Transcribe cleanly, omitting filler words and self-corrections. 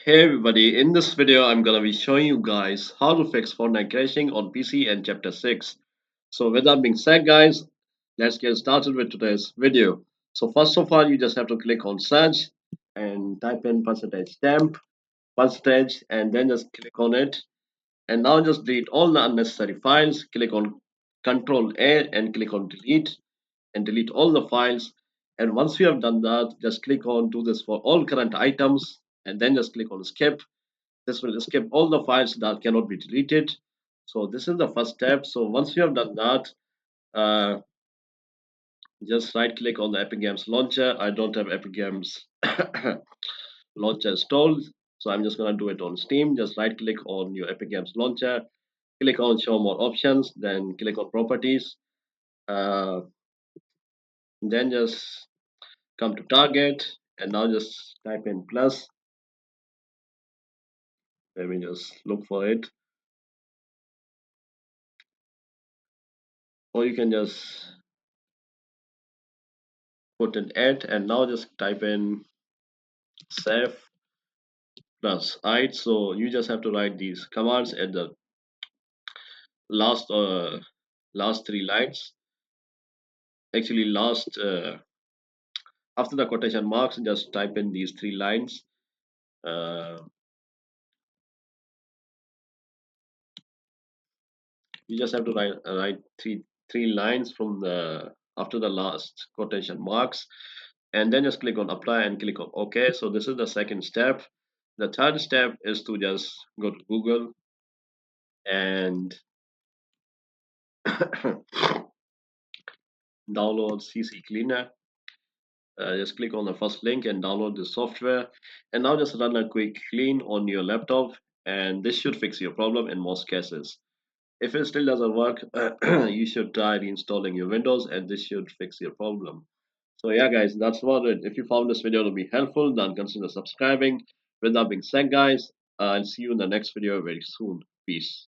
Hey everybody, in this video I'm gonna be showing you guys how to fix Fortnite crashing on PC and chapter 6. So with that being said guys, let's get started with today's video. So first of all you just have to click on search and type in percentage stamp, percentage and then just click on it. And now just delete all the unnecessary files, click on Control A and click on delete and delete all the files. And once you have done that, just click on do this for all current items and then just click on skip. This will skip all the files that cannot be deleted. So this is the first step. So once you have done that, uh, just right click on the Epic Games launcher. I don't have Epic Games launcher installed, so I'm just gonna do it on Steam. Just right click on your Epic Games launcher, click on show more options, then click on properties, uh, then just come to target and now just type in plus. Let me just look for it, or you can just put an add and now just type in save plus. Right, so you just have to write these commands at the last last three lines, actually last after the quotation marks just type in these three lines. uh, you just have to write three lines from the after the last quotation marks, and then just click on apply and click on OK. So this is the second step. The third step is to just go to Google and download CC Cleaner. Just click on the first link and download the software, and now just run a quick clean on your laptop, and this should fix your problem in most cases. If it still doesn't work, you should try reinstalling your Windows, and this should fix your problem. So yeah guys, that's about it. If you found this video to be helpful, then consider subscribing. With that being said guys, I'll see you in the next video very soon. Peace.